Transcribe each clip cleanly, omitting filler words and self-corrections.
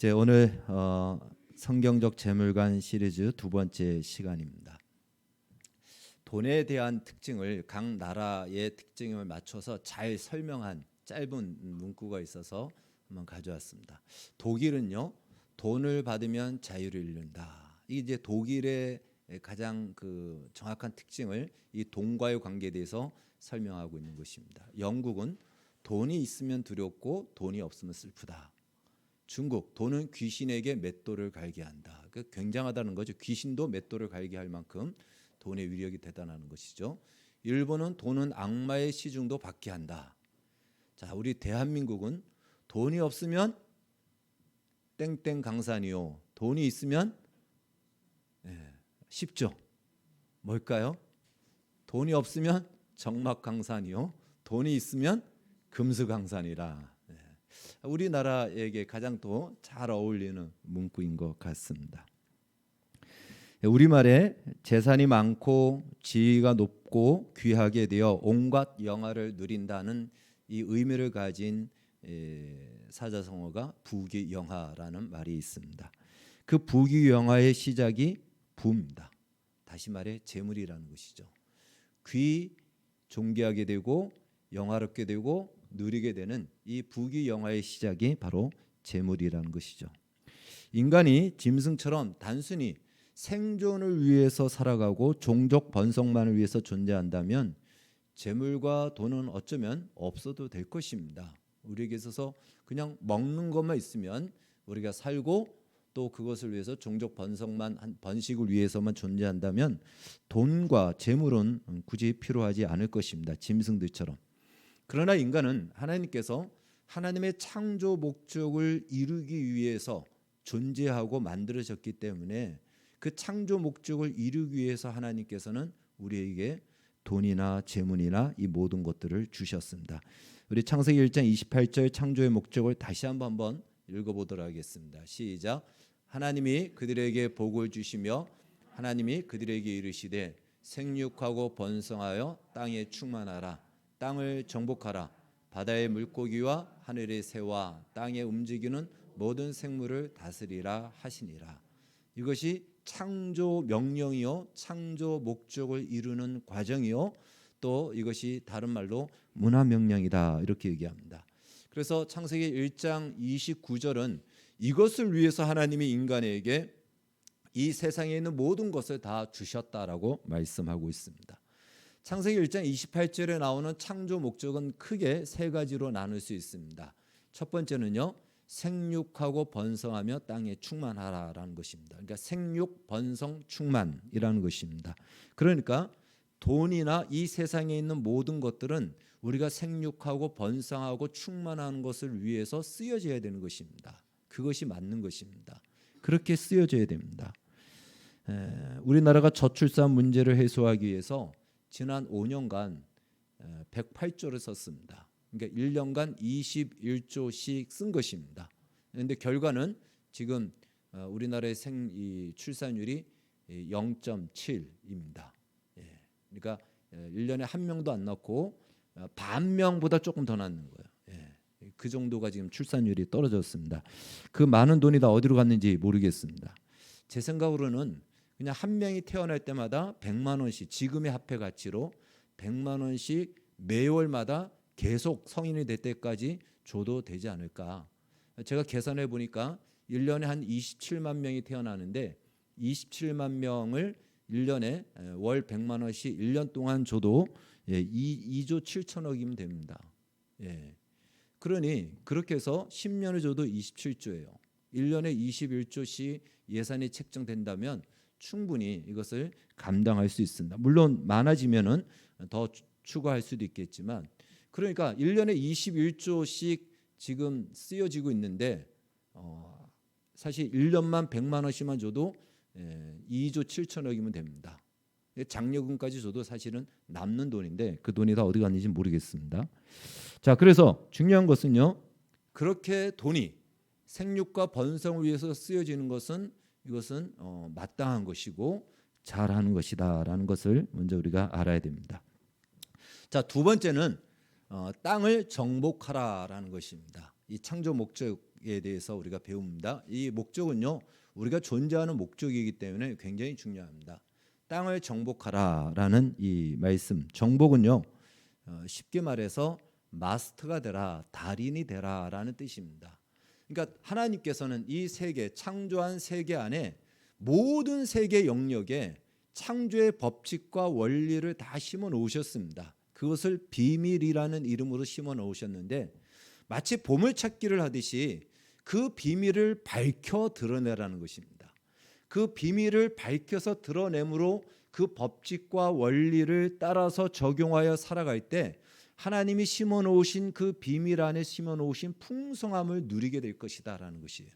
이제 오늘 성경적 재물관 시리즈 두 번째 시간입니다. 돈에 대한 특징을 각 나라의 특징을 맞춰서 잘 설명한 짧은 문구가 있어서 한번 가져왔습니다. 독일은요, 돈을 받으면 자유를 잃는다. 이게 이제 독일의 가장 정확한 특징을 이 돈과의 관계에 대해서 설명하고 있는 것입니다. 영국은 돈이 있으면 두렵고 돈이 없으면 슬프다. 중국, 돈은 귀신에게 맷돌을 갈게 한다. 굉장하다는 거죠. 귀신도 맷돌을 갈게 할 만큼 돈의 위력이 대단한 것이죠. 일본은 돈은 악마의 시중도 받게 한다. 자, 우리 대한민국은 돈이 없으면 땡땡 강산이요. 돈이 있으면 쉽죠. 뭘까요? 돈이 없으면 정막 강산이요. 돈이 있으면 금수 강산이라. 우리나라에게 가장 더 잘 어울리는 문구인 것 같습니다. 우리말에 재산이 많고 지위가 높고 귀하게 되어 온갖 영화를 누린다는 이 의미를 가진 사자성어가 부귀영화라는 말이 있습니다. 그 부귀영화의 시작이 부입니다. 다시 말해 재물이라는 것이죠. 존귀하게 되고 영화롭게 되고 누리게 되는 이 부귀영화의 시작이 바로 재물이라는 것이죠. 인간이 짐승처럼 단순히 생존을 위해서 살아가고 종족 번성만을 위해서 존재한다면 재물과 돈은 어쩌면 없어도 될 것입니다. 우리에게 있어서 그냥 먹는 것만 있으면 우리가 살고 또 그것을 위해서 종족 번식을 위해서만 존재한다면 돈과 재물은 굳이 필요하지 않을 것입니다. 짐승들처럼. 그러나 인간은 하나님께서 하나님의 창조 목적을 이루기 위해서 존재하고 만들어졌기 때문에 그 창조 목적을 이루기 위해서 하나님께서는 우리에게 돈이나 재물이나 이 모든 것들을 주셨습니다. 우리 창세기 1장 28절 창조의 목적을 다시 한번 읽어보도록 하겠습니다. 시작. 하나님이 그들에게 복을 주시며 하나님이 그들에게 이르시되 생육하고 번성하여 땅에 충만하라. 땅을 정복하라. 바다의 물고기와 하늘의 새와 땅에 움직이는 모든 생물을 다스리라 하시니라. 이것이 창조 명령이요, 창조 목적을 이루는 과정이요, 또 이것이 다른 말로 문화 명령이다 이렇게 얘기합니다. 그래서 창세기 1장 29절은 이것을 위해서 하나님이 인간에게 이 세상에 있는 모든 것을 다 주셨다라고 말씀하고 있습니다. 창세기 1장 28절에 나오는 창조 목적은 크게 세 가지로 나눌 수 있습니다. 첫 번째는요, 생육하고 번성하며 땅에 충만하라라는 것입니다. 그러니까 생육, 번성, 충만이라는 것입니다. 그러니까 돈이나 이 세상에 있는 모든 것들은 우리가 생육하고 번성하고 충만하는 것을 위해서 쓰여져야 되는 것입니다. 그것이 맞는 것입니다. 그렇게 쓰여져야 됩니다. 우리나라가 저출산 문제를 해소하기 위해서 지난 5년간 108조를 썼습니다. 그러니까 1년간 21조씩 쓴 것입니다. 그런데 결과는 지금 우리나라의 출산율이 0.7입니다. 그러니까 1년에 한 명도 안 낳고 반 명보다 조금 더 낳는 거예요. 그 정도가 지금 출산율이 떨어졌습니다. 그 많은 돈이 다 어디로 갔는지 모르겠습니다. 제 생각으로는 그냥 한 명이 태어날 때마다 100만 원씩 지금의 화폐 가치로 100만 원씩 매월마다 계속 성인이 될 때까지 줘도 되지 않을까. 제가 계산해 보니까 1년에 한 27만 명이 태어나는데 27만 명을 1년에 월 100만 원씩 1년 동안 줘도 2조 7천억이면 됩니다. 그러니 그렇게 해서 10년을 줘도 27조예요. 1년에 21조씩 예산이 책정된다면 충분히 이것을 감당할 수 있습니다. 물론 많아지면은 더 추가할 수도 있겠지만, 그러니까 1년에 21조씩 지금 쓰여지고 있는데 사실 1년만 100만 원씩만 줘도 2조 7천억이면 됩니다. 장려금까지 줘도 사실은 남는 돈인데 그 돈이 다 어디 갔는지 모르겠습니다. 자, 그래서 중요한 것은요, 그렇게 돈이 생육과 번성을 위해서 쓰여지는 것은 이것은 마땅한 것이고 잘하는 것이다라는 것을 먼저 우리가 알아야 됩니다. 자, 두 번째는 땅을 정복하라라는 것입니다. 이 창조 목적 대해서 우리가 배웁니다. 이 목적은요, 우리가 존재하는 목적이기 때문에 굉장히 중요합니다. 땅을 정복하라라는 이 말씀, 정복은요, 쉽게 말해서 마스터가 되라, 달인이 되라라는 뜻입니다. 그러니까 하나님께서는 이 세계, 창조한 세계 안에 모든 세계 영역에 창조의 법칙과 원리를 다 심어 놓으셨습니다. 그것을 비밀이라는 이름으로 심어 놓으셨는데, 마치 보물찾기를 하듯이 그 비밀을 밝혀 드러내라는 것입니다. 그 비밀을 밝혀서 드러내므로 그 법칙과 원리를 따라서 적용하여 살아갈 때 하나님이 심어 놓으신 그 비밀 안에 심어 놓으신 풍성함을 누리게 될 것이다라는 것이에요.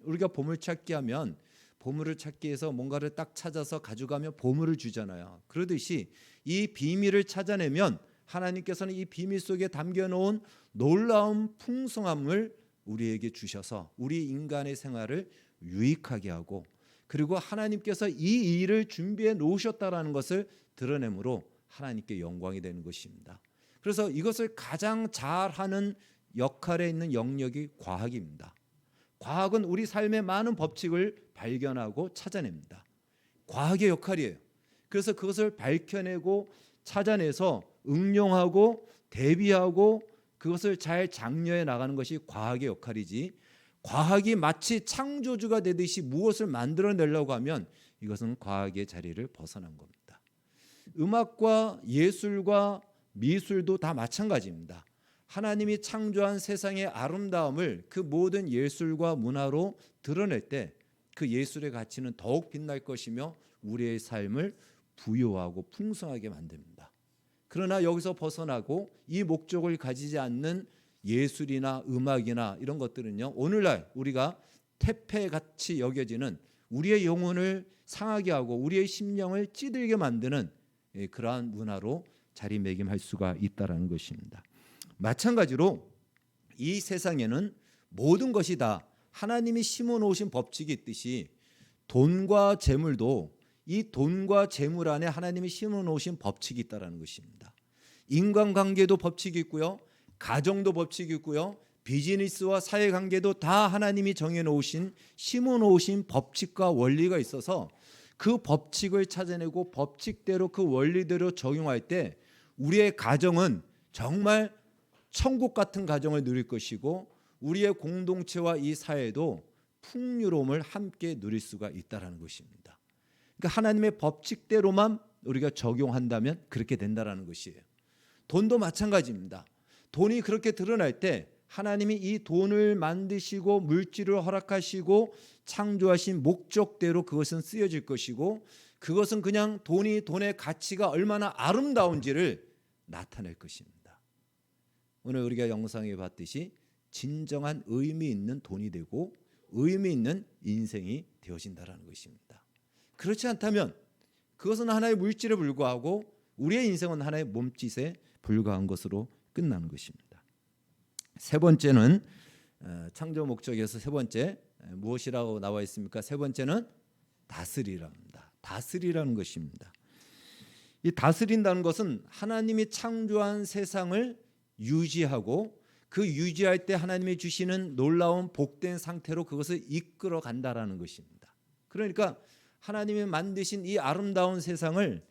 우리가 보물찾기 하면 보물을 찾기 위해서 뭔가를 딱 찾아서 가져가면 보물을 주잖아요. 그러듯이 이 비밀을 찾아내면 하나님께서는 이 비밀 속에 담겨놓은 놀라운 풍성함을 우리에게 주셔서 우리 인간의 생활을 유익하게 하고, 그리고 하나님께서 이 일을 준비해 놓으셨다라는 것을 드러내므로 하나님께 영광이 되는 것입니다. 그래서 이것을 가장 잘하는 역할에 있는 영역이 과학입니다. 과학은 우리 삶의 많은 법칙을 발견하고 찾아냅니다. 과학의 역할이에요. 그래서 그것을 밝혀내고 찾아내서 응용하고 대비하고 그것을 잘 장려해 나가는 것이 과학의 역할이지, 과학이 마치 창조주가 되듯이 무엇을 만들어내려고 하면 이것은 과학의 자리를 벗어난 겁니다. 음악과 예술과 미술도 다 마찬가지입니다. 하나님이 창조한 세상의 아름다움을 그 모든 예술과 문화로 드러낼 때 그 예술의 가치는 더욱 빛날 것이며 우리의 삶을 부유하고 풍성하게 만듭니다. 그러나 여기서 벗어나고 이 목적을 가지지 않는 예술이나 음악이나 이런 것들은요, 오늘날 우리가 태폐같이 여겨지는 우리의 영혼을 상하게 하고 우리의 심령을 찌들게 만드는 그러한 문화로 자리매김할 수가 있다는 것입니다. 마찬가지로 이 세상에는 모든 것이 다 하나님이 심어놓으신 법칙이 있듯이 돈과 재물도 이 돈과 재물 안에 하나님이 심어놓으신 법칙이 있다는 것입니다. 인간관계도 법칙이 있고요, 가정도 법칙이 있고요, 비즈니스와 사회관계도 다 하나님이 정해놓으신 심어놓으신 법칙과 원리가 있어서 그 법칙을 찾아내고 법칙대로 그 원리대로 적용할 때 우리의 가정은 정말 천국 같은 가정을 누릴 것이고 우리의 공동체와 이 사회도 풍요로움을 함께 누릴 수가 있다는 것입니다. 그러니까 하나님의 법칙대로만 우리가 적용한다면 그렇게 된다는 것이에요. 돈도 마찬가지입니다. 돈이 그렇게 드러날 때 하나님이 이 돈을 만드시고 물질을 허락하시고 창조하신 목적대로 그것은 쓰여질 것이고, 그것은 그냥 돈의 가치가 얼마나 아름다운지를 나타낼 것입니다. 오늘 우리가 영상에 봤듯이 진정한 의미 있는 돈이 되고 의미 있는 인생이 되어진다는 것입니다. 그렇지 않다면 그것은 하나의 물질에 불과하고 우리의 인생은 하나의 몸짓에 불과한 것으로 끝나는 것입니다. 세 번째는 창조 목적에서 세 번째 무엇이라고 나와 있습니까? 세 번째는 다스리랍니다. 다스리라는 것입니다. 이 다스린다는 것은 하나님이 창조한 세상을 유지하고 그 유지할 때 하나님이 주시는 놀라운 복된 상태로 그것을 이끌어 간다라는 것입니다. 그러니까 하나님이 만드신 이 아름다운 세상을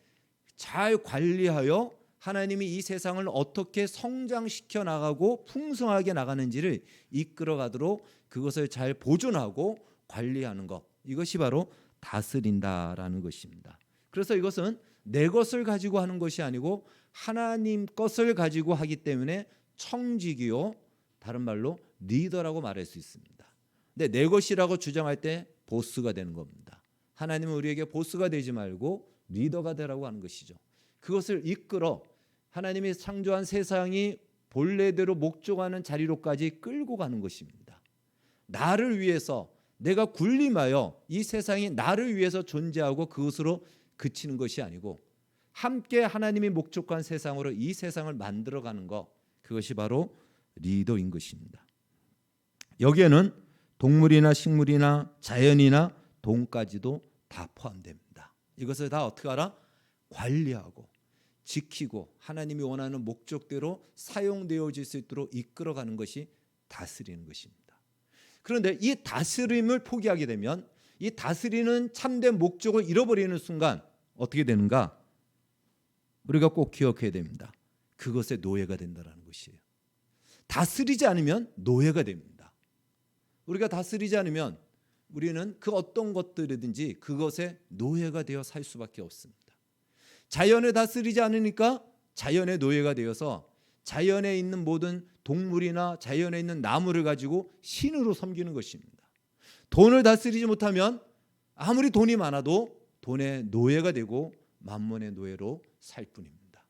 잘 관리하여 하나님이 이 세상을 어떻게 성장시켜 나가고 풍성하게 나가는지를 이끌어 가도록 그것을 잘 보존하고 관리하는 것, 이것이 바로 다스린다라는 것입니다. 그래서 이것은 내 것을 가지고 하는 것이 아니고 하나님 것을 가지고 하기 때문에 청지기요, 다른 말로 리더라고 말할 수 있습니다. 근데 내 것이라고 주장할 때 보스가 되는 겁니다. 하나님은 우리에게 보스가 되지 말고 리더가 되라고 하는 것이죠. 그것을 이끌어 하나님이 창조한 세상이 본래대로 목적하는 자리로까지 끌고 가는 것입니다. 나를 위해서 내가 군림하여 이 세상이 나를 위해서 존재하고 그것으로 그치는 것이 아니고 함께 하나님이 목적한 세상으로 이 세상을 만들어가는 것, 그것이 바로 리더인 것입니다. 여기에는 동물이나 식물이나 자연이나 돈까지도 다 포함됩니다. 이것을 다 어떻게 하라? 관리하고 지키고 하나님이 원하는 목적대로 사용되어질 수 있도록 이끌어가는 것이 다스리는 것입니다. 그런데 이 다스림을 포기하게 되면 이 다스리는 참된 목적을 잃어버리는 순간 어떻게 되는가? 우리가 꼭 기억해야 됩니다. 그것의 노예가 된다는 것이에요. 다스리지 않으면 노예가 됩니다. 우리가 다스리지 않으면 우리는 그 어떤 것들이든지 그것의 노예가 되어 살 수밖에 없습니다. 자연을 다스리지 않으니까 자연의 노예가 되어서 자연에 있는 모든 동물이나 자연에 있는 나무를 가지고 신으로 섬기는 것입니다. 돈을 다스리지 못하면 아무리 돈이 많아도 돈의 노예가 되고 만몬의 노예로 살 뿐입니다.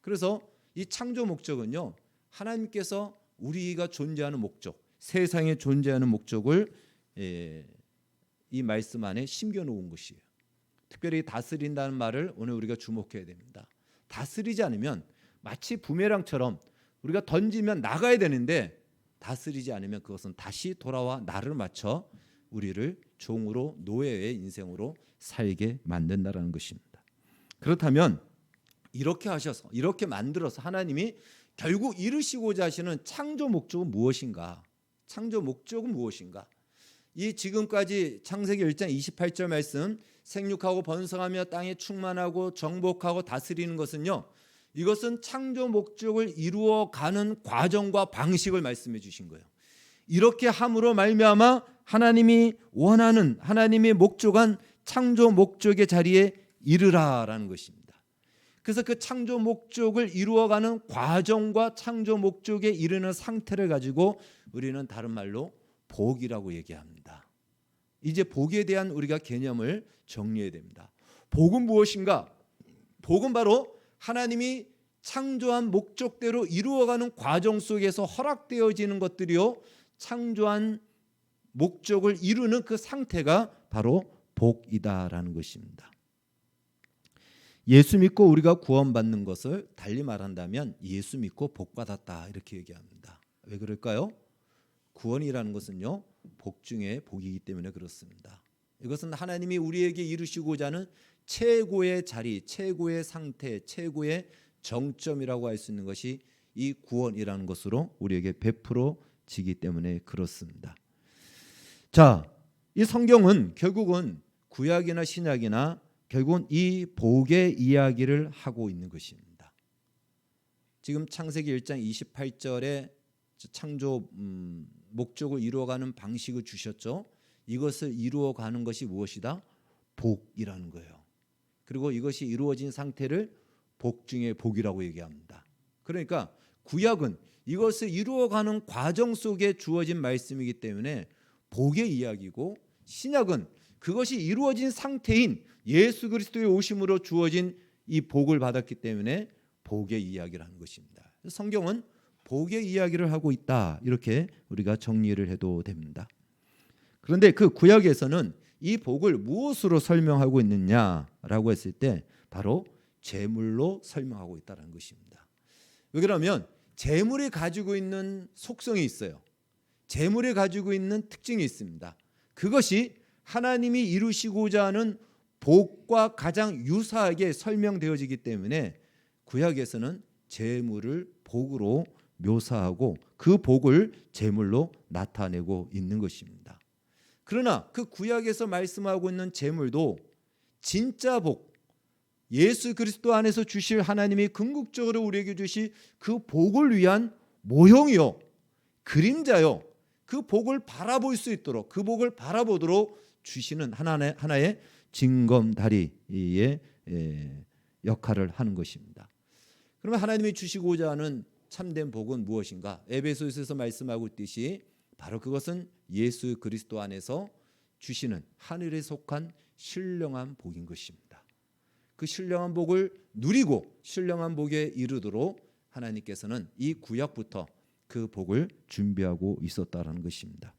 그래서 이 창조 목적은요, 하나님께서 우리가 존재하는 목적, 세상에 존재하는 목적을 이 말씀 안에 심겨놓은 것이에요. 특별히 다스린다는 말을 오늘 우리가 주목해야 됩니다. 다스리지 않으면 마치 부메랑처럼 우리가 던지면 나가야 되는데 다스리지 않으면 그것은 다시 돌아와 나를 맞춰 우리를 종으로 노예의 인생으로 살게 만든다는 것입니다. 그렇다면 이렇게 하셔서 이렇게 만들어서 하나님이 결국 이루시고자 하시는 창조 목적은 무엇인가? 창조 목적은 무엇인가? 이 지금까지 창세기 1장 28절 말씀 생육하고 번성하며 땅에 충만하고 정복하고 다스리는 것은요, 이것은 창조 목적을 이루어가는 과정과 방식을 말씀해 주신 거예요. 이렇게 함으로 말미암아 하나님이 원하는 하나님의 목적한 창조 목적의 자리에 이르라라는 것입니다. 그래서 그 창조 목적을 이루어가는 과정과 창조 목적에 이르는 상태를 가지고 우리는 다른 말로 복이라고 얘기합니다. 이제 복에 대한 우리가 개념을 정리해야 됩니다. 복은 무엇인가? 복은 바로 하나님이 창조한 목적대로 이루어가는 과정 속에서 허락되어지는 것들이요, 창조한 목적을 이루는 그 상태가 바로 복이다라는 것입니다. 예수 믿고 우리가 구원받는 것을 달리 말한다면 예수 믿고 복받았다 이렇게 얘기합니다. 왜 그럴까요? 구원이라는 것은요, 복 중에 복이기 때문에 그렇습니다. 이것은 하나님이 우리에게 이루시고자 하는 최고의 자리, 최고의 상태, 최고의 정점이라고 할 수 있는 것이 이 구원이라는 것으로 우리에게 베풀어지기 때문에 그렇습니다. 자, 이 성경은 결국은 구약이나 신약이나 결국은 이 복의 이야기를 하고 있는 것입니다. 지금 창세기 1장 28절에 창조 목적을 이루어가는 방식을 주셨죠. 이것을 이루어가는 것이 무엇이다? 복이라는 거예요. 그리고 이것이 이루어진 상태를 복 중에 복이라고 얘기합니다. 그러니까 구약은 이것을 이루어가는 과정 속에 주어진 말씀이기 때문에 복의 이야기고, 신약은 그것이 이루어진 상태인 예수 그리스도의 오심으로 주어진 이 복을 받았기 때문에 복의 이야기를 하는 것입니다. 성경은 복의 이야기를 하고 있다, 이렇게 우리가 정리를 해도 됩니다. 그런데 그 구약에서는 이 복을 무엇으로 설명하고 있느냐라고 했을 때 바로 재물로 설명하고 있다는 것입니다. 왜 그러면 재물이 가지고 있는 속성이 있어요. 재물이 가지고 있는 특징이 있습니다. 그것이 하나님이 이루시고자 하는 복과 가장 유사하게 설명되어지기 때문에 구약에서는 재물을 복으로 묘사하고 그 복을 재물로 나타내고 있는 것입니다. 그러나 그 구약에서 말씀하고 있는 재물도 진짜 복, 예수 그리스도 안에서 주실 하나님이 궁극적으로 우리에게 주실 그 복을 위한 모형이요, 그림자요, 그 복을 바라볼 수 있도록, 그 복을 바라보도록 주시는 하나의 징검다리의 역할을 하는 것입니다. 그러면 하나님이 주시고자 하는 참된 복은 무엇인가? 에베소서에서 말씀하고 있듯이 바로 그것은 예수 그리스도 안에서 주시는 하늘에 속한 신령한 복인 것입니다. 그 신령한 복을 누리고 신령한 복에 이르도록 하나님께서는 이 구약부터 그 복을 준비하고 있었다라는 것입니다.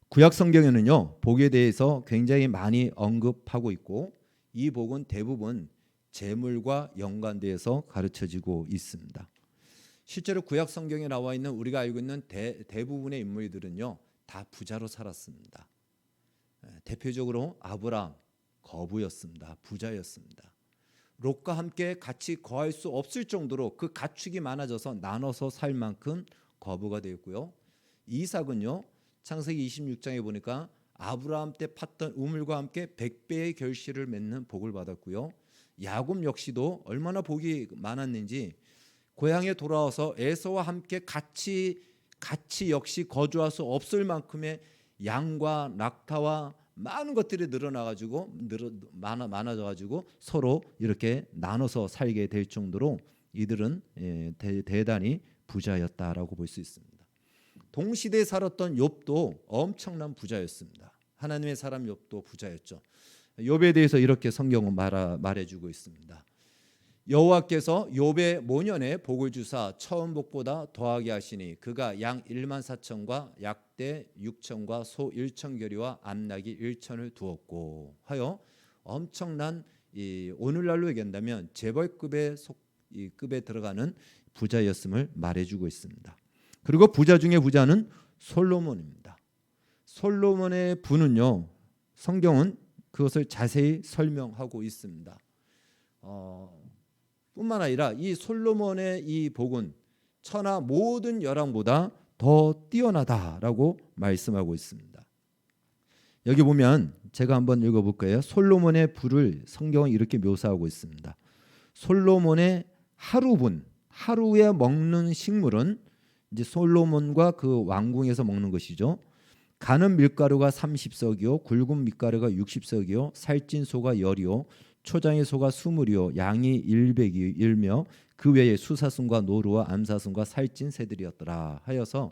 구약 성경에는요, 복에 대해서 굉장히 많이 언급하고 있고, 이 복은 대부분 재물과 연관되어서 가르쳐지고 있습니다. 실제로 구약 성경에 나와 있는 우리가 알고 있는 대부분의 인물들은요, 다 부자로 살았습니다. 대표적으로 아브라함, 거부였습니다. 부자였습니다. 롯과 함께 같이 거할 수 없을 정도로 그 가축이 많아져서 나눠서 살 만큼 거부가 되었고요. 이삭은요, 창세기 26장에 보니까 아브라함 때 팠던 우물과 함께 100배의 결실을 맺는 복을 받았고요. 야곱 역시도 얼마나 복이 많았는지 고향에 돌아와서 에서와 함께 같이 역시 거주할 수 없을 만큼의 양과 낙타와 많은 것들이 많아져가지고 서로 이렇게 나눠서 살게 될 정도로 이들은 대단히 부자였다라고 볼 수 있습니다. 동시대에 살았던 욥도 엄청난 부자였습니다. 하나님의 사람 욥도 부자였죠. 욥에 대해서 이렇게 성경은 말해주고 있습니다. 여호와께서 욥의 모년에 복을 주사 처음 복보다 더하게 하시니 그가 양 1만 4천과 약대 6천과 소 1천 결이와 암나귀 1천을 두었고 하여 엄청난 오늘날로 얘기한다면 재벌급의 급에 들어가는 부자였음을 말해주고 있습니다. 그리고 부자 중에 부자는 솔로몬입니다. 솔로몬의 부는요, 성경은 그것을 자세히 설명하고 있습니다. 뿐만 아니라 이 솔로몬의 이 복은 천하 모든 열왕보다 더 뛰어나다라고 말씀하고 있습니다. 여기 보면 제가 한번 읽어볼까요? 솔로몬의 부를 성경은 이렇게 묘사하고 있습니다. 솔로몬의 하루에 먹는 식물은 이제 솔로몬과 그 왕궁에서 먹는 것이죠. 가는 밀가루가 30석이요, 굵은 밀가루가 60석이요, 살찐 소가 10이요, 초장의 소가 20이요, 양이 100이며 그 외에 수사순과 노루와 암사순과 살찐 새들이었더라 하여서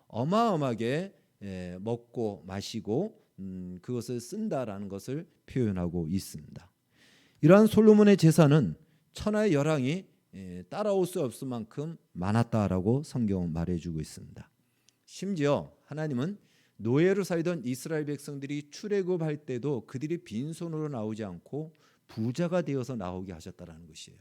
어마어마하게 먹고 마시고 그것을 쓴다라는 것을 표현하고 있습니다. 이러한 솔로몬의 재산은 천하의 열왕이 따라올 수 없을 만큼 많았다라고 성경은 말해주고 있습니다. 심지어 하나님은 노예로 살던 이스라엘 백성들이 출애굽할 때도 그들이 빈손으로 나오지 않고 부자가 되어서 나오게 하셨다라는 것이에요.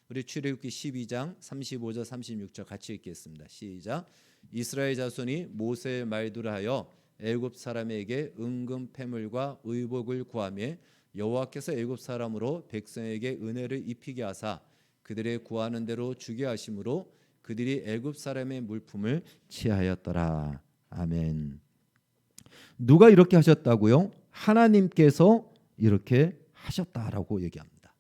우리 출애굽기 12장 35절 36절 같이 읽겠습니다. 시작. 이스라엘 자손이 모세의 말들을 하여 애굽 사람에게 은금 패물과 의복을 구하며 여호와께서 애굽 사람으로 백성에게 은혜를 입히게 하사 그들의 구하는 대로 주게 하심으로 그들이 애굽 사람의 물품을 취하였더라. 아멘. 누가 이렇게 하셨다고요? 하나님께서 이렇게 하셨다라고 얘기합니다.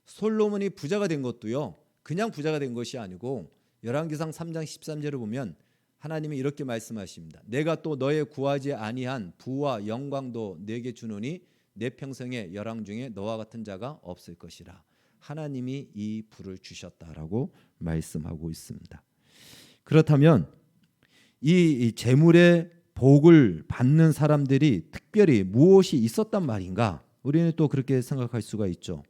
솔로몬이 부자가 된 것도요, 그냥 부자가 된 것이 아니고 열왕기상 3장 13절을 보면 하나님이 이렇게 말씀하십니다. 내가 또 너의 구하지 아니한 부와 영광도 내게 주노니 내 평생의 열왕 중에 너와 같은 자가 없을 것이라. 하나님이 이 부를 주셨다라고 말씀하고 있습니다. 그렇다면 이 재물의 복을 받는 사람들이 특별히 무엇이 있었단 말인가? 우리는 또 그렇게 생각할 수가 있죠.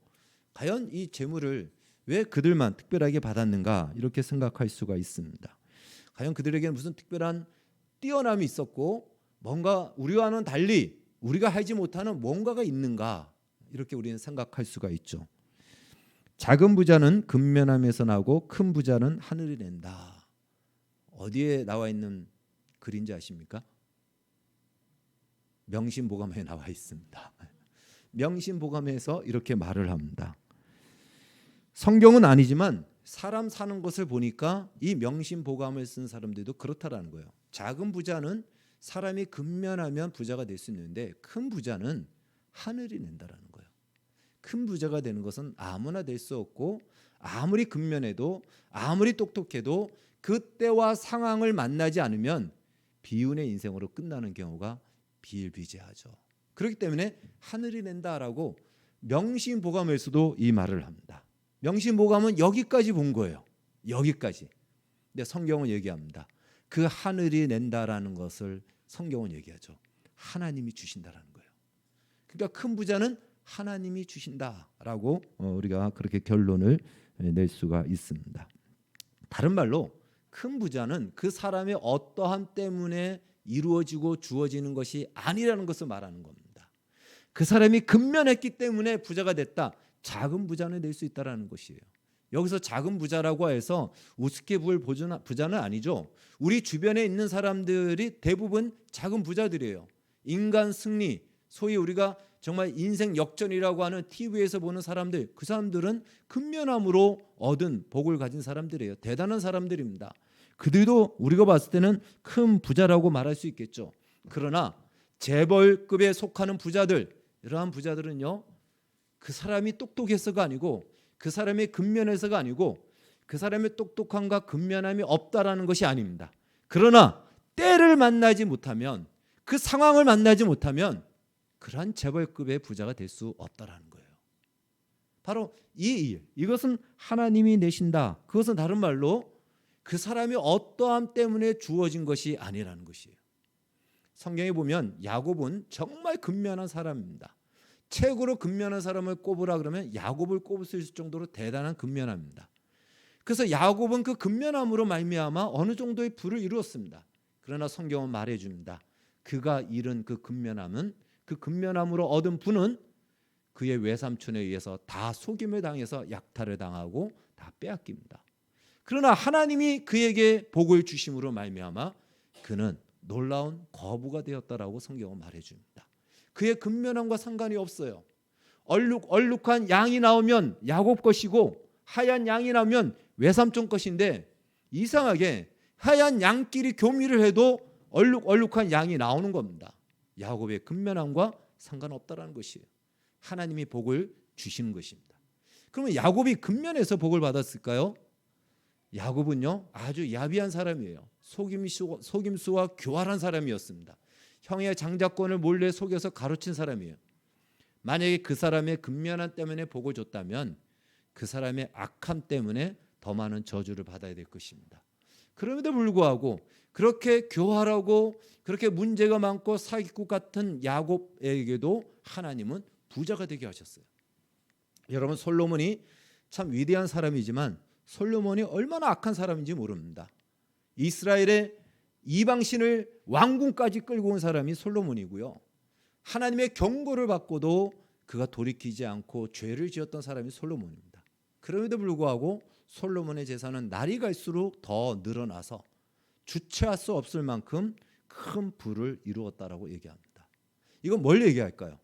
과연 이 재물을 왜 그들만 특별하게 받았는가? 이렇게 생각할 수가 있습니다. 과연 그들에게는 무슨 특별한 뛰어남이 있었고 뭔가 우리와는 달리 우리가 하지 못하는 뭔가가 있는가? 이렇게 우리는 생각할 수가 있죠. 작은 부자는 근면함에서 나고 큰 부자는 하늘이 낸다. 어디에 나와 있는 글인지 아십니까? 명심보감에 나와 있습니다. 명심보감에서 이렇게 말을 합니다. 성경은 아니지만 사람 사는 것을 보니까 이 명심보감을 쓴 사람들도 그렇다라는 거예요. 작은 부자는 사람이 근면하면 부자가 될 수 있는데 큰 부자는 하늘이 낸다라는 거예요. 큰 부자가 되는 것은 아무나 될 수 없고 아무리 근면해도 아무리 똑똑해도 그때와 상황을 만나지 않으면 비운의 인생으로 끝나는 경우가 비일비재하죠. 그렇기 때문에 하늘이 낸다라고 명심보감에서도 이 말을 합니다. 명심보감은 여기까지 본 거예요. 여기까지. 근데 성경은 얘기합니다. 그 하늘이 낸다라는 것을 성경은 얘기하죠. 하나님이 주신다라는 거예요. 그러니까 큰 부자는 하나님이 주신다라고 우리가 그렇게 결론을 낼 수가 있습니다. 다른 말로 큰 부자는 그 사람의 어떠함 때문에 이루어지고 주어지는 것이 아니라는 것을 말하는 겁니다. 그 사람이 근면했기 때문에 부자가 됐다. 작은 부자는 될 수 있다라는 것이에요. 여기서 작은 부자라고 해서 우습게 부를 부자는 아니죠. 우리 주변에 있는 사람들이 대부분 작은 부자들이에요. 인간 승리, 소위 우리가 정말 인생 역전이라고 하는 TV에서 보는 사람들, 그 사람들은 근면함으로 얻은 복을 가진 사람들이에요. 대단한 사람들입니다. 그들도 우리가 봤을 때는 큰 부자라고 말할 수 있겠죠. 그러나 재벌급에 속하는 부자들, 이러한 부자들은요, 그 사람이 똑똑해서가 아니고 그 사람의 근면에서가 아니고 그 사람의 똑똑함과 근면함이 없다라는 것이 아닙니다. 그러나 때를 만나지 못하면, 그 상황을 만나지 못하면 그러한 재벌급의 부자가 될 수 없다라는 거예요. 바로 이 일, 이것은 하나님이 내신다. 그것은 다른 말로 그 사람이 어떠함 때문에 주어진 것이 아니라는 것이에요. 성경에 보면 야곱은 정말 근면한 사람입니다. 최고로 근면한 사람을 꼽으라 그러면 야곱을 꼽을 수 있을 정도로 대단한 근면함입니다. 그래서 야곱은 그 근면함으로 말미암아 어느 정도의 부를 이루었습니다. 그러나 성경은 말해줍니다. 그가 잃은 그 근면함은, 그 근면함으로 얻은 부는 그의 외삼촌에 의해서 다 속임을 당해서 약탈을 당하고 다 빼앗깁니다. 그러나 하나님이 그에게 복을 주심으로 말미암아 그는 놀라운 거부가 되었다라고 성경은 말해줍니다. 그의 근면함과 상관이 없어요. 얼룩한 양이 나오면 야곱 것이고 하얀 양이 나오면 외삼촌 것인데, 이상하게 하얀 양끼리 교미를 해도 얼룩한 양이 나오는 겁니다. 야곱의 근면함과 상관없다라는 것이에요. 하나님이 복을 주시는 것입니다. 그러면 야곱이 근면에서 복을 받았을까요? 야곱은요, 아주 야비한 사람이에요. 속임수와 교활한 사람이었습니다. 형의 장자권을 몰래 속여서 가로챈 사람이에요. 만약에 그 사람의 근면함 때문에 복을 줬다면 그 사람의 악함 때문에 더 많은 저주를 받아야 될 것입니다. 그럼에도 불구하고 그렇게 교활하고 그렇게 문제가 많고 사기꾼 같은 야곱에게도 하나님은 부자가 되게 하셨어요. 여러분, 솔로몬이 참 위대한 사람이지만 솔로몬이 얼마나 악한 사람인지 모릅니다. 이스라엘의 이방신을 왕궁까지 끌고 온 사람이 솔로몬이고요. 하나님의 경고를 받고도 그가 돌이키지 않고 죄를 지었던 사람이 솔로몬입니다. 그럼에도 불구하고 솔로몬의 재산은 날이 갈수록 더 늘어나서 주체할 수 없을 만큼 큰 부를 이루었다라고 얘기합니다. 이건 뭘 얘기할까요?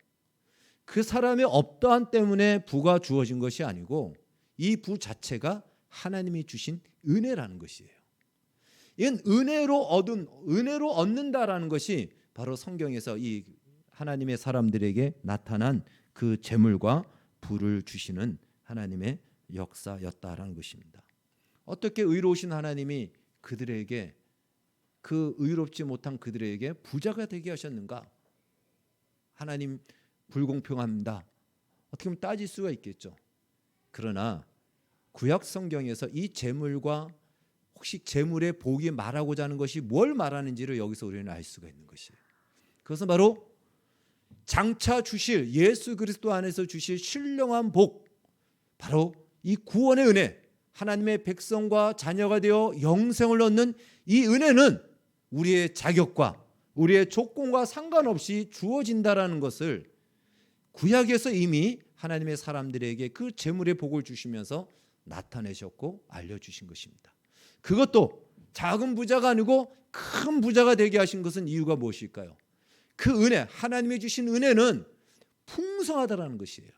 그 사람의 업다함 때문에 부가 주어진 것이 아니고 이 부 자체가 하나님이 주신 은혜라는 것이에요. 이건 은혜로 얻는다라는 것이 바로 성경에서 이 하나님의 사람들에게 나타난 그 재물과 부를 주시는 하나님의 역사였다라는 것입니다. 어떻게 의로우신 하나님이 그들에게, 그 의롭지 못한 그들에게 부자가 되게 하셨는가? 하나님 불공평합니다. 어떻게 보면 따질 수가 있겠죠. 그러나 구약 성경에서 이 재물과 혹시 재물의 복이 말하고자 하는 것이 뭘 말하는지를 여기서 우리는 알 수가 있는 것이에요. 그것은 바로 장차 주실, 예수 그리스도 안에서 주실 신령한 복, 바로 이 구원의 은혜, 하나님의 백성과 자녀가 되어 영생을 얻는 이 은혜는 우리의 자격과 우리의 조건과 상관없이 주어진다라는 것을 구약에서 이미 하나님의 사람들에게 그 재물의 복을 주시면서 나타내셨고 알려주신 것입니다. 그것도 작은 부자가 아니고 큰 부자가 되게 하신 것은 이유가 무엇일까요? 그 은혜, 하나님이 주신 은혜는 풍성하다라는 것이에요.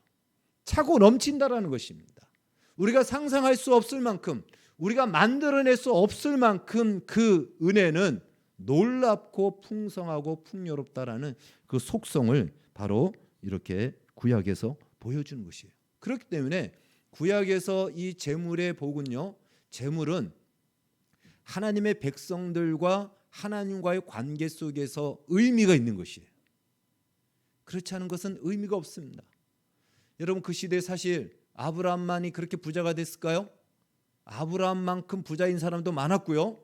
차고 넘친다라는 것입니다. 우리가 상상할 수 없을 만큼, 우리가 만들어낼 수 없을 만큼 그 은혜는 놀랍고 풍성하고 풍요롭다라는 그 속성을 바로 이렇게 구약에서 보여주는 것이에요. 그렇기 때문에 구약에서 이 재물의 복은요, 재물은 하나님의 백성들과 하나님과의 관계 속에서 의미가 있는 것이에요. 그렇지 않은 것은 의미가 없습니다. 여러분, 그 시대에 사실 아브라함만이 그렇게 부자가 됐을까요? 아브라함만큼 부자인 사람도 많았고요.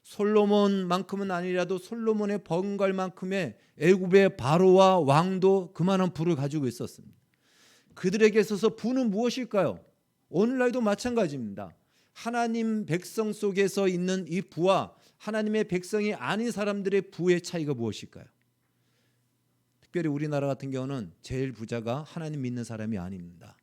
솔로몬만큼은 아니라도 솔로몬의 번갈만큼의 애굽의 바로와 왕도 그만한 부를 가지고 있었습니다. 그들에게 있어서 부는 무엇일까요? 오늘날도 마찬가지입니다. 하나님 백성 속에서 있는 이 부와 하나님의 백성이 아닌 사람들의 부의 차이가 무엇일까요? 특별히 우리나라 같은 경우는 제일 부자가 하나님 믿는 사람이 아닙니다.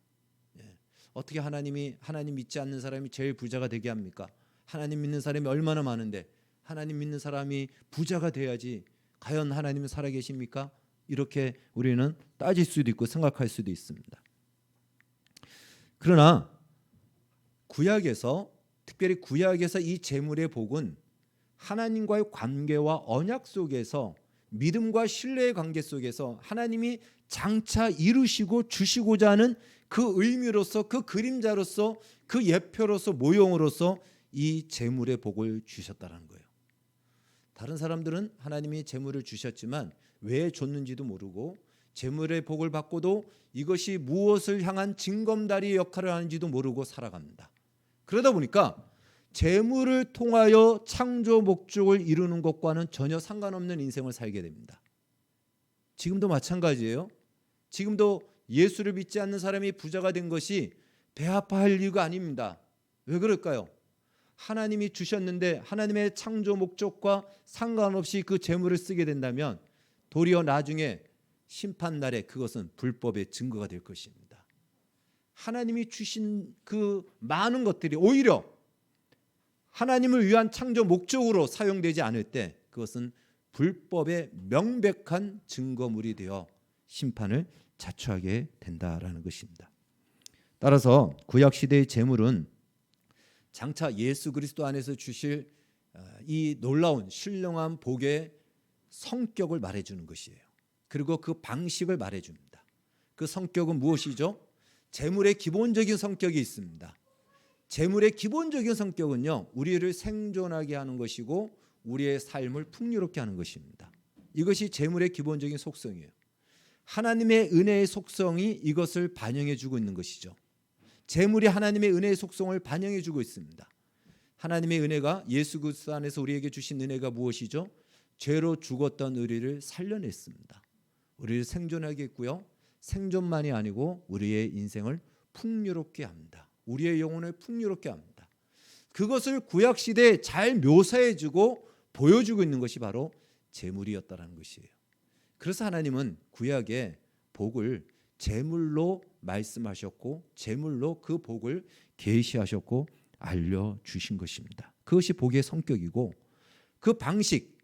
어떻게 하나님 믿지 않는 사람이 제일 부자가 되게 합니까? 하나님 믿는 사람이 얼마나 많은데 하나님 믿는 사람이 부자가 돼야지 과연 하나님은 살아계십니까? 이렇게 우리는 따질 수도 있고 생각할 수도 있습니다. 그러나 구약에서, 특별히 구약에서 이 재물의 복은 하나님과의 관계와 언약 속에서 믿음과 신뢰의 관계 속에서 하나님이 장차 이루시고 주시고자 하는 그 의미로서, 그 그림자로서, 그 예표로서, 모형으로서 이 재물의 복을 주셨다는 거예요. 다른 사람들은 하나님이 재물을 주셨지만 왜 줬는지도 모르고 재물의 복을 받고도 이것이 무엇을 향한 징검다리 역할을 하는지도 모르고 살아갑니다. 그러다 보니까 재물을 통하여 창조 목적을 이루는 것과는 전혀 상관없는 인생을 살게 됩니다. 지금도 마찬가지예요. 지금도 예수를 믿지 않는 사람이 부자가 된 것이 배 아파할 이유가 아닙니다. 왜 그럴까요? 하나님이 주셨는데 하나님의 창조 목적과 상관없이 그 재물을 쓰게 된다면 도리어 나중에 심판날에 그것은 불법의 증거가 될 것입니다. 하나님이 주신 그 많은 것들이 오히려 하나님을 위한 창조 목적으로 사용되지 않을 때 그것은 불법의 명백한 증거물이 되어 심판을 자초하게 된다라는 것입니다. 따라서 구약 시대의 재물은 장차 예수 그리스도 안에서 주실 이 놀라운 신령한 복의 성격을 말해주는 것이에요. 그리고 그 방식을 말해줍니다. 그 성격은 무엇이죠? 재물의 기본적인 성격이 있습니다. 재물의 기본적인 성격은요, 우리를 생존하게 하는 것이고 우리의 삶을 풍요롭게 하는 것입니다. 이것이 재물의 기본적인 속성이에요. 하나님의 은혜의 속성이 이것을 반영해 주고 있는 것이죠. 재물이 하나님의 은혜의 속성을 반영해 주고 있습니다. 하나님의 은혜가 예수 그리스도 안에서 우리에게 주신 은혜가 무엇이죠? 죄로 죽었던 우리를 살려냈습니다. 우리를 생존하게 했고요. 생존만이 아니고 우리의 인생을 풍요롭게 합니다. 우리의 영혼을 풍요롭게 합니다. 그것을 구약 시대에 잘 묘사해 주고 보여주고 있는 것이 바로 재물이었다는 것이에요. 그래서 하나님은 구약의 복을 재물로 말씀하셨고 재물로 그 복을 계시하셨고 알려주신 것입니다. 그것이 복의 성격이고 그 방식,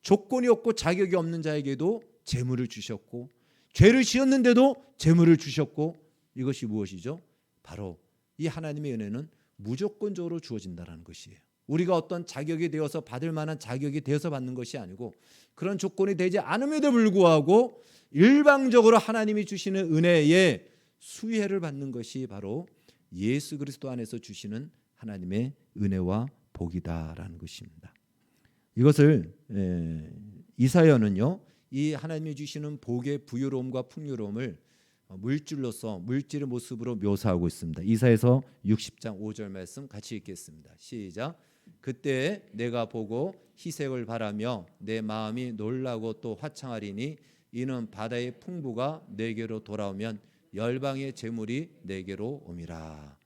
조건이 없고 자격이 없는 자에게도 재물을 주셨고 죄를 지었는데도 재물을 주셨고 이것이 무엇이죠? 바로 이 하나님의 은혜는 무조건적으로 주어진다는 것이에요. 우리가 어떤 자격이 되어서 받을 만한 자격이 되어서 받는 것이 아니고 그런 조건이 되지 않음에도 불구하고 일방적으로 하나님이 주시는 은혜에 수혜를 받는 것이 바로 예수 그리스도 안에서 주시는 하나님의 은혜와 복이다라는 것입니다. 이것을 이사야는요, 이 하나님이 주시는 복의 부유로움과 풍요로움을 물질로서 물질의 모습으로 묘사하고 있습니다. 이사야서 60장 5절 말씀 같이 읽겠습니다. 시작. 그때 내가 보고 희색을 바라며 내 마음이 놀라고 또 화창하리니 이는 바다의 풍부가 내게로 돌아오면 열방의 재물이 내게로 옴이라.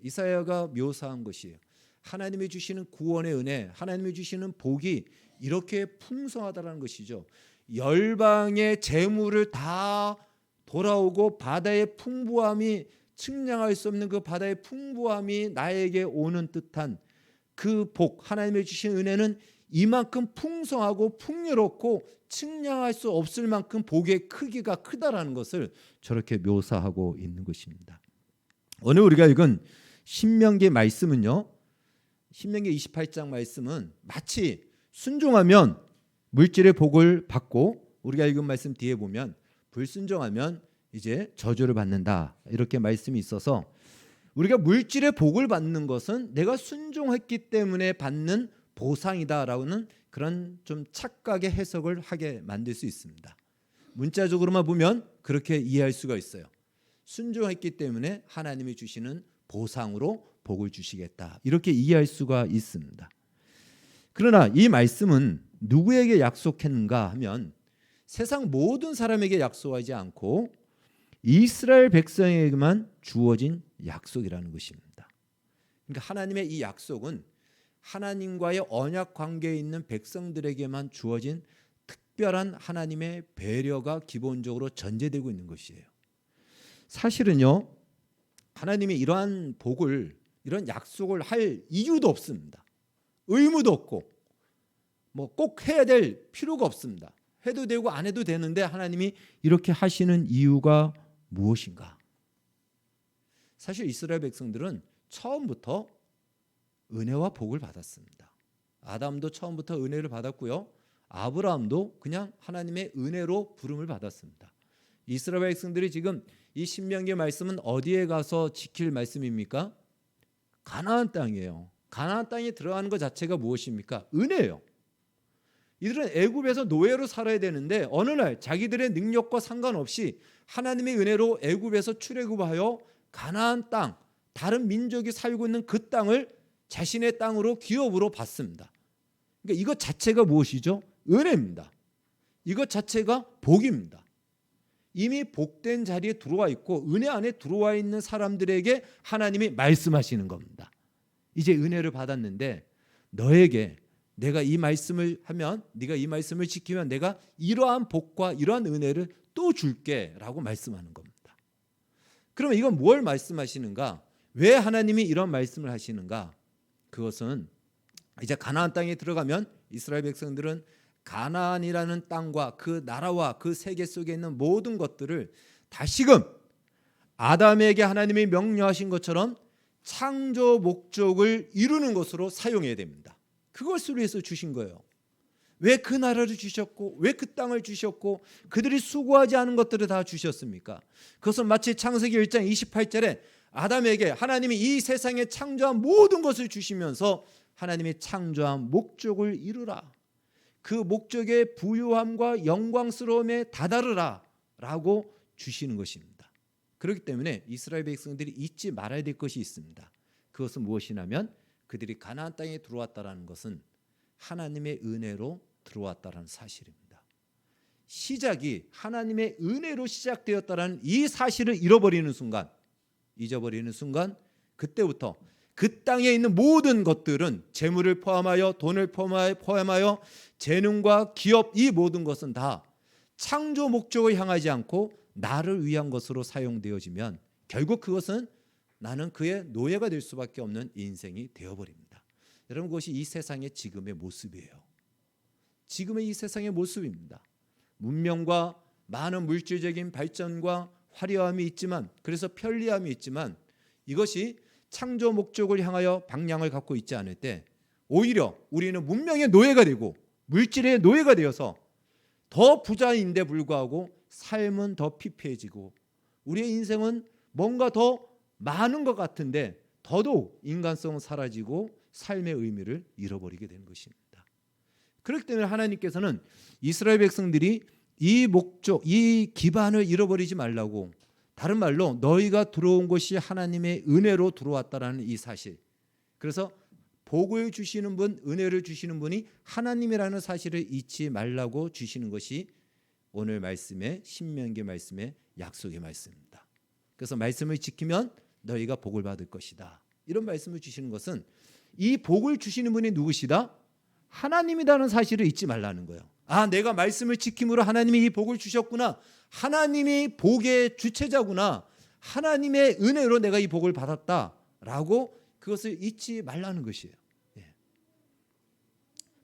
이사야가 묘사한 것이에요. 하나님이 주시는 구원의 은혜, 하나님이 주시는 복이 이렇게 풍성하다는 것이죠. 열방의 재물을 다 돌아오고 바다의 풍부함이 측량할 수 없는 그 바다의 풍부함이 나에게 오는 듯한 그 복, 하나님이 주신 은혜는 이만큼 풍성하고 풍요롭고 측량할 수 없을 만큼 복의 크기가 크다라는 것을 저렇게 묘사하고 있는 것입니다. 오늘 우리가 읽은 신명기 말씀은요, 신명기 28장 말씀은 마치 순종하면 물질의 복을 받고 우리가 읽은 말씀 뒤에 보면 불순종하면 이제 저주를 받는다 이렇게 말씀이 있어서 우리가 물질의 복을 받는 것은 내가 순종했기 때문에 받는 보상이다라고는 그런 좀 착각의 해석을 하게 만들 수 있습니다. 문자적으로만 보면 그렇게 이해할 수가 있어요. 순종했기 때문에 하나님이 주시는 보상으로 복을 주시겠다 이렇게 이해할 수가 있습니다. 그러나 이 말씀은 누구에게 약속했는가 하면 세상 모든 사람에게 약속하지 않고 이스라엘 백성에게만 주어진 약속이라는 것입니다. 그러니까 하나님의 이 약속은 하나님과의 언약 관계에 있는 백성들에게만 주어진 특별한 하나님의 배려가 기본적으로 전제되고 있는 것이에요. 사실은요, 하나님이 이러한 복을, 이런 약속을 할 이유도 없습니다. 의무도 없고 뭐 꼭 해야 될 필요가 없습니다. 해도 되고 안 해도 되는데 하나님이 이렇게 하시는 이유가 무엇인가? 사실 이스라엘 백성들은 처음부터 은혜와 복을 받았습니다. 아담도 처음부터 은혜를 받았고요. 아브라함도 그냥 하나님의 은혜로 부름을 받았습니다. 이스라엘 백성들이 지금 이 신명기 말씀은 어디에 가서 지킬 말씀입니까? 가나안 땅이에요. 가나안 땅에 들어가는 것 자체가 무엇입니까? 은혜예요. 이들은 애굽에서 노예로 살아야 되는데 어느 날 자기들의 능력과 상관없이 하나님의 은혜로 애굽에서 출애굽하여 가나안 땅, 다른 민족이 살고 있는 그 땅을 자신의 땅으로 기업으로 받습니다. 그러니까 이것 자체가 무엇이죠? 은혜입니다. 이것 자체가 복입니다. 이미 복된 자리에 들어와 있고 은혜 안에 들어와 있는 사람들에게 하나님이 말씀하시는 겁니다. 이제 은혜를 받았는데 너에게 내가 이 말씀을 하면, 네가 이 말씀을 지키면 내가 이러한 복과 이러한 은혜를 또 줄게 라고 말씀하는 겁니다. 그러면 이건 뭘 말씀하시는가? 왜 하나님이 이런 말씀을 하시는가? 그것은 이제 가나안 땅에 들어가면 이스라엘 백성들은 가나안이라는 땅과 그 나라와 그 세계 속에 있는 모든 것들을 다시금 아담에게 하나님이 명령하신 것처럼 창조 목적을 이루는 것으로 사용해야 됩니다. 그것을 위해서 주신 거예요. 왜 그 나라를 주셨고 왜 그 땅을 주셨고 그들이 수고하지 않은 것들을 다 주셨습니까? 그것은 마치 창세기 1장 28절에 아담에게 하나님이 이 세상에 창조한 모든 것을 주시면서 하나님이 창조한 목적을 이루라, 그 목적의 부유함과 영광스러움에 다다르라 라고 주시는 것입니다. 그렇기 때문에 이스라엘 백성들이 잊지 말아야 될 것이 있습니다. 그것은 무엇이냐면 그들이 가나안 땅에 들어왔다는 것은 하나님의 은혜로 들어왔다는 사실입니다. 시작이 하나님의 은혜로 시작되었다는 이 사실을 잃어버리는 순간, 잊어버리는 순간 그때부터 그 땅에 있는 모든 것들은 재물을 포함하여 돈을 포함하여 재능과 기업, 이 모든 것은 다 창조 목적을 향하지 않고 나를 위한 것으로 사용되어지면 결국 그것은 나는 그의 노예가 될 수밖에 없는 인생이 되어버립니다. 여러분, 그것이 이 세상의 지금의 모습이에요. 지금의 이 세상의 모습입니다. 문명과 많은 물질적인 발전과 화려함이 있지만, 그래서 편리함이 있지만 이것이 창조 목적을 향하여 방향을 갖고 있지 않을 때 오히려 우리는 문명의 노예가 되고 물질의 노예가 되어서 더 부자인데 불구하고 삶은 더 피폐해지고 우리의 인생은 뭔가 더 많은 것 같은데 더더욱 인간성은 사라지고 삶의 의미를 잃어버리게 되는 것입니다. 그렇기 때문에 하나님께서는 이스라엘 백성들이 이 목적, 이 기반을 잃어버리지 말라고, 다른 말로 너희가 들어온 것이 하나님의 은혜로 들어왔다라는 이 사실, 그래서 복을 주시는 분, 은혜를 주시는 분이 하나님이라는 사실을 잊지 말라고 주시는 것이 오늘 말씀의 신명기 말씀의 약속의 말씀입니다. 그래서 말씀을 지키면 너희가 복을 받을 것이다, 이런 말씀을 주시는 것은 이 복을 주시는 분이 누구시다? 하나님이라는 사실을 잊지 말라는 거예요. 아, 내가 말씀을 지킴으로 하나님이 이 복을 주셨구나, 하나님이 복의 주체자구나, 하나님의 은혜로 내가 이 복을 받았다라고 그것을 잊지 말라는 것이에요.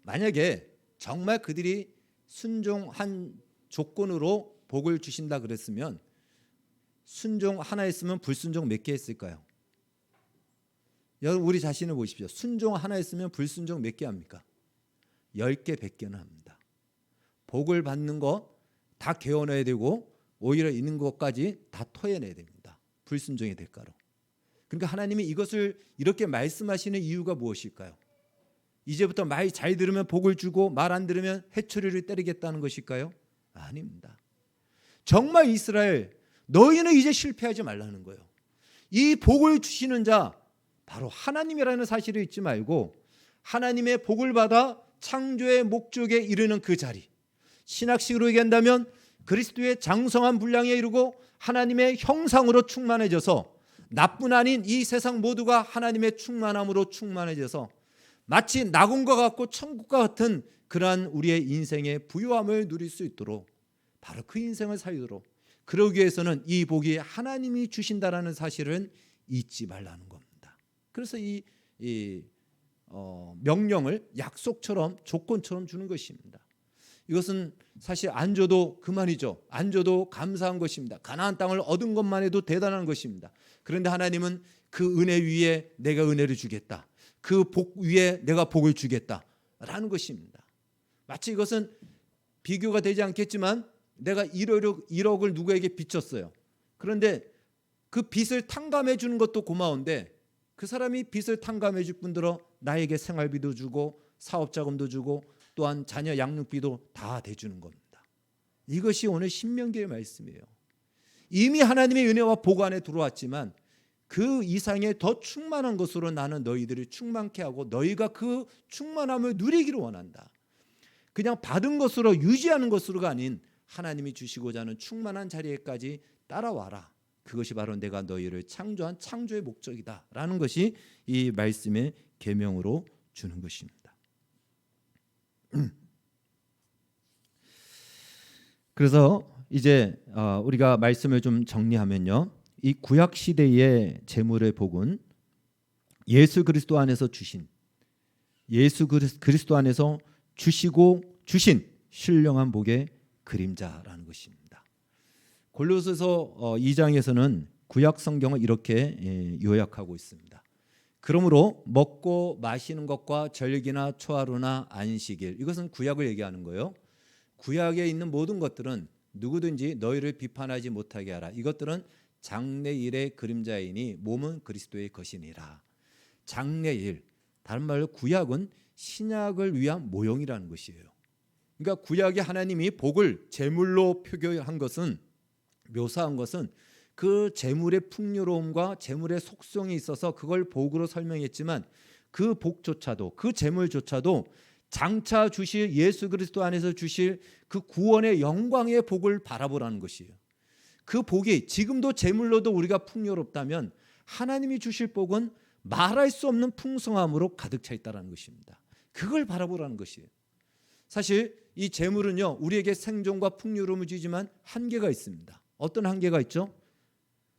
만약에 정말 그들이 순종한 조건으로 복을 주신다 그랬으면 순종 하나 했으면 불순종 몇 개 했을까요? 여러분, 우리 자신을 보십시오. 순종 하나 했으면 불순종 몇 개 합니까? 10개, 100개는 합니다. 복을 받는 거 다 개어내야 되고 오히려 있는 것까지 다 토해내야 됩니다. 불순종의 대가로. 그러니까 하나님이 이것을 이렇게 말씀하시는 이유가 무엇일까요? 이제부터 말 잘 들으면 복을 주고 말 안 들으면 해초리를 때리겠다는 것일까요? 아닙니다. 정말 이스라엘, 너희는 이제 실패하지 말라는 거예요. 이 복을 주시는 자 바로 하나님이라는 사실을 잊지 말고 하나님의 복을 받아 창조의 목적에 이르는 그 자리, 신학식으로 얘기한다면 그리스도의 장성한 분량에 이르고 하나님의 형상으로 충만해져서 나뿐 아닌 이 세상 모두가 하나님의 충만함으로 충만해져서 마치 낙원과 같고 천국과 같은 그러한 우리의 인생의 부유함을 누릴 수 있도록, 바로 그 인생을 살도록, 그러기 위해서는 이 복이 하나님이 주신다라는 사실은 잊지 말라는 겁니다. 그래서 이 명령을 약속처럼 조건처럼 주는 것입니다. 이것은 사실 안 줘도 그만이죠. 안 줘도 감사한 것입니다. 가나안 땅을 얻은 것만 해도 대단한 것입니다. 그런데 하나님은 그 은혜 위에 내가 은혜를 주겠다, 그 복 위에 내가 복을 주겠다라는 것입니다. 마치 이것은 비교가 되지 않겠지만 내가 1억을 누구에게 빚졌어요. 그런데 그 빚을 탕감해 주는 것도 고마운데 그 사람이 빚을 탕감해 줄 뿐더러 나에게 생활비도 주고 사업자금도 주고 또한 자녀 양육비도 다 대주는 겁니다. 이것이 오늘 신명기의 말씀이에요. 이미 하나님의 은혜와 복 안에 들어왔지만 그 이상의 더 충만한 것으로 나는 너희들을 충만케 하고 너희가 그 충만함을 누리기를 원한다. 그냥 받은 것으로 유지하는 것으로가 아닌 하나님이 주시고자 하는 충만한 자리에까지 따라와라. 그것이 바로 내가 너희를 창조한 창조의 목적이다라는 것이 이 말씀의 계명으로 주는 것입니다. 그래서 이제 우리가 말씀을 좀 정리하면요, 이 구약 시대의 재물의 복은 예수 그리스도 안에서 주신, 예수 그리스도 안에서 주시고 주신 신령한 복의 그림자라는 것입니다. 골로새서 2장에서는 구약 성경을 이렇게 요약하고 있습니다. 그러므로 먹고 마시는 것과 절기나 초하루나 안식일, 이것은 구약을 얘기하는 거예요. 구약에 있는 모든 것들은 누구든지 너희를 비판하지 못하게 하라. 이것들은 장래일의 그림자이니 몸은 그리스도의 것이니라. 장래일, 다른 말로 구약은 신약을 위한 모형이라는 것이에요. 그러니까 구약의 하나님이 복을 제물로 표기한 것은, 묘사한 것은 그 제물의 풍요로움과 제물의 속성이 있어서 그걸 복으로 설명했지만 그 복조차도, 그 제물조차도 장차 주실 예수 그리스도 안에서 주실 그 구원의 영광의 복을 바라보라는 것이에요. 그 복이 지금도 제물로도 우리가 풍요롭다면 하나님이 주실 복은 말할 수 없는 풍성함으로 가득 차 있다는 것입니다. 그걸 바라보라는 것이에요. 사실 이 제물은요, 우리에게 생존과 풍요로움을 주지만 한계가 있습니다. 어떤 한계가 있죠?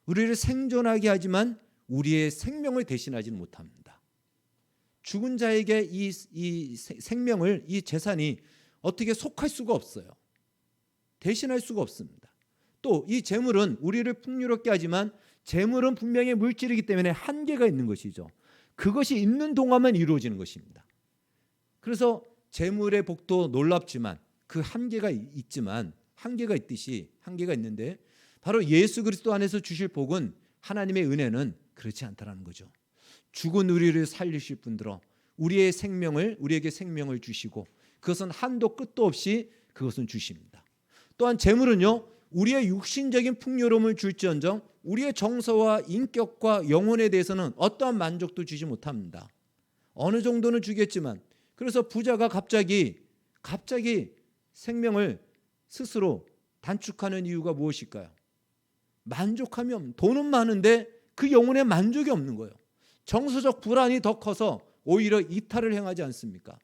우리를 생존하게 하지만 우리의 생명을 대신하지는 못합니다. 죽은 자에게 이 생명을, 이 재산이 어떻게 속할 수가 없어요. 대신할 수가 없습니다. 또 이 재물은 우리를 풍요롭게 하지만 재물은 분명히 물질이기 때문에 한계가 있는 것이죠. 그것이 있는 동안만 이루어지는 것입니다. 그래서 재물의 복도 놀랍지만 그 한계가 있지만, 한계가 있듯이 한계가 있는데 바로 예수 그리스도 안에서 주실 복은, 하나님의 은혜는 그렇지 않다라는 거죠. 죽은 우리를 살리실 분들어 우리의 생명을, 우리에게 생명을 주시고 그것은 한도 끝도 없이 그것은 주십니다. 또한 재물은요, 우리의 육신적인 풍요로움을 줄지언정 우리의 정서와 인격과 영혼에 대해서는 어떠한 만족도 주지 못합니다. 어느 정도는 주겠지만, 그래서 부자가 갑자기 생명을 스스로 단축하는 이유가 무엇일까요? 만족함이 없는, 돈은 많은데 그 영혼에 만족이 없는 거예요. 정서적 불안이 더 커서 오히려 이탈을 행하지 않습니까?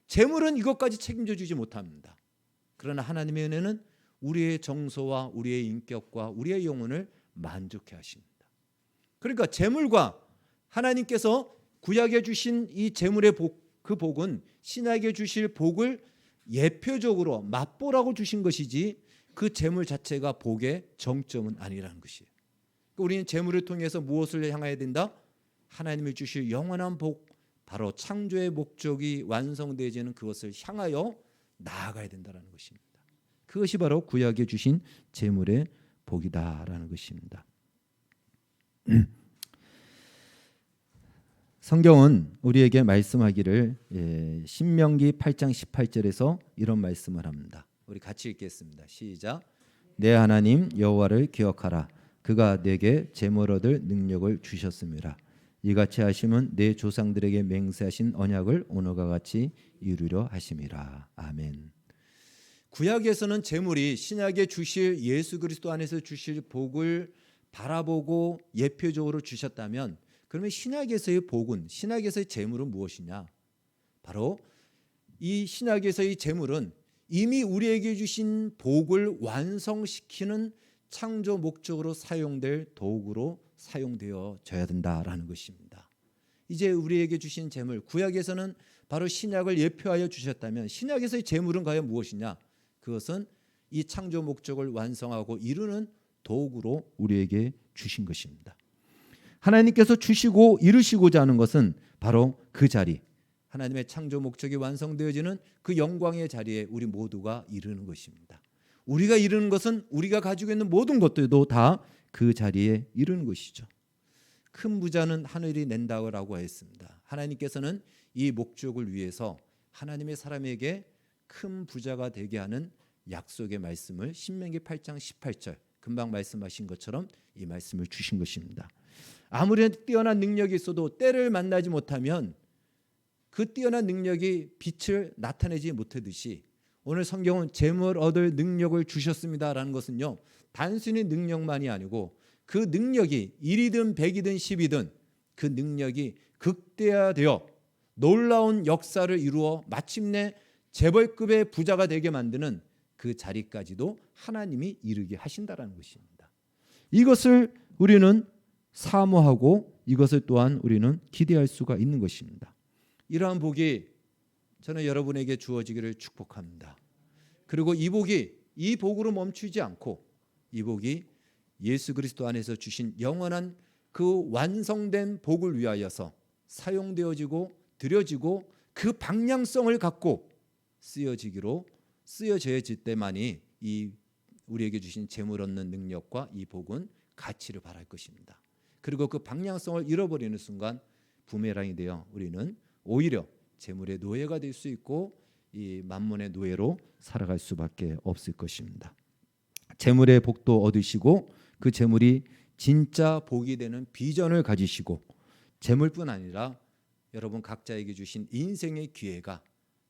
재물은 이것까지 책임져 주지 못합니다. 그러나 하나님의 은혜는 우리의 정서와 우리의 인격과 우리의 영혼을 만족해 하십니다. 그러니까 재물과 하나님께서 구약에 주신 이 재물의 복, 그 복은 신약에 주실 복을 예표적으로 맛보라고 주신 것이지 그 재물 자체가 복의 정점은 아니라는 것이에요. 우리는 재물을 통해서 무엇을 향해야 된다? 하나님이 주실 영원한 복, 바로 창조의 목적이 완성되지는 그것을 향하여 나아가야 된다는 것입니다. 그것이 바로 구약에 주신 재물의 복이다라는 것입니다. 성경은 우리에게 말씀하기를 신명기 8장 18절에서 이런 말씀을 합니다. 우리 같이 읽겠습니다. 시작. 내 하나님 여호와를 기억하라. 그가 내게 재물 얻을 능력을 주셨음이라. 이같이 하심은 내 조상들에게 맹세하신 언약을 오늘과 같이 이루려 하심이라. 아멘. 구약에서는 재물이 신약에 주실 예수 그리스도 안에서 주실 복을 바라보고 예표적으로 주셨다면, 그러면 신약에서의 복은, 신약에서의 재물은 무엇이냐? 바로 이 신약에서의 재물은 이미 우리에게 주신 복을 완성시키는 창조 목적으로 사용될 도구로 사용되어져야 된다라는 것입니다. 이제 우리에게 주신 재물, 구약에서는 바로 신약을 예표하여 주셨다면 신약에서의 재물은 과연 무엇이냐? 그것은 이 창조 목적을 완성하고 이루는 도구로 우리에게 주신 것입니다. 하나님께서 주시고 이루시고자 하는 것은 바로 그 자리, 하나님의 창조 목적이 완성되어지는 그 영광의 자리에 우리 모두가 이르는 것입니다. 우리가 이르는 것은 우리가 가지고 있는 모든 것들도 다 그 자리에 이르는 것이죠. 큰 부자는 하늘이 낸다라고 했습니다. 하나님께서는 이 목적을 위해서 하나님의 사람에게 큰 부자가 되게 하는 약속의 말씀을 신명기 8장 18절 금방 말씀하신 것처럼 이 말씀을 주신 것입니다. 아무리 뛰어난 능력이 있어도 때를 만나지 못하면 그 뛰어난 능력이 빛을 나타내지 못하듯이 오늘 성경은 재물 얻을 능력을 주셨습니다라는 것은요, 단순히 능력만이 아니고 그 능력이 1이든 100이든 10이든 그 능력이 극대화되어 놀라운 역사를 이루어 마침내 재벌급의 부자가 되게 만드는 그 자리까지도 하나님이 이르게 하신다라는 것입니다. 이것을 우리는 사모하고 이것을 또한 우리는 기대할 수가 있는 것입니다. 이러한 복이 저는 여러분에게 주어지기를 축복합니다. 그리고 이 복이 이 복으로 멈추지 않고 이 복이 예수 그리스도 안에서 주신 영원한 그 완성된 복을 위하여서 사용되어지고 드려지고 그 방향성을 갖고 쓰여져질 때만이 이 우리에게 주신 재물 얻는 능력과 이 복은 가치를 발할 것입니다. 그리고 그 방향성을 잃어버리는 순간 부메랑이 되어 우리는 오히려 재물의 노예가 될 수 있고 이 만몬의 노예로 살아갈 수밖에 없을 것입니다. 재물의 복도 얻으시고 그 재물이 진짜 복이 되는 비전을 가지시고 재물뿐 아니라 여러분 각자에게 주신 인생의 기회가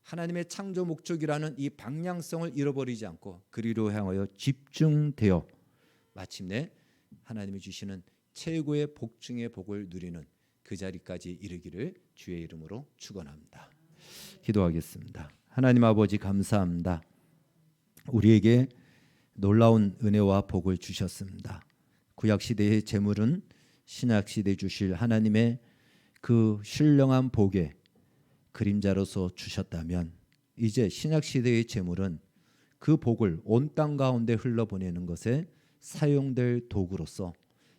하나님의 창조 목적이라는 이 방향성을 잃어버리지 않고 그리로 향하여 집중되어 마침내 하나님이 주시는 최고의 복 중의 복을 누리는 그 자리까지 이르기를 주의 이름으로 축원합니다. 기도하겠습니다. 하나님 아버지 감사합니다. 우리에게 놀라운 은혜와 복을 주셨습니다. 구약 시대의 재물은 신약 시대에 주실 하나님의 그 신령한 복의 그림자로서 주셨다면 이제 신약 시대의 재물은 그 복을 온 땅 가운데 흘러보내는 것에 사용될 도구로서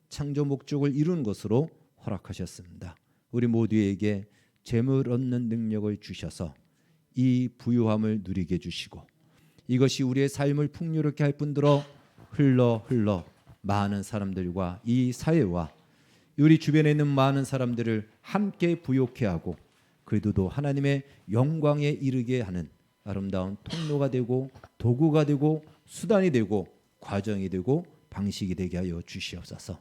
창조 목적을 이루는 것으로 허락하셨습니다. 우리 모두에게 재물 얻는 능력을 주셔서 이 부유함을 누리게 해주시고 이것이 우리의 삶을 풍요롭게 할 뿐더러 흘러 많은 사람들과 이 사회와 우리 주변에 있는 많은 사람들을 함께 부욕해 하고 그들도 하나님의 영광에 이르게 하는 아름다운 통로가 되고 도구가 되고 수단이 되고 과정이 되고 방식이 되게 하여 주시옵소서.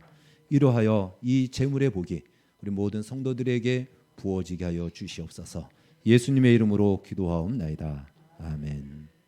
이러하여 이 재물의 복이 우리 모든 성도들에게 부어지게 하여 주시옵소서. 예수님의 이름으로 기도하옵나이다. 아멘.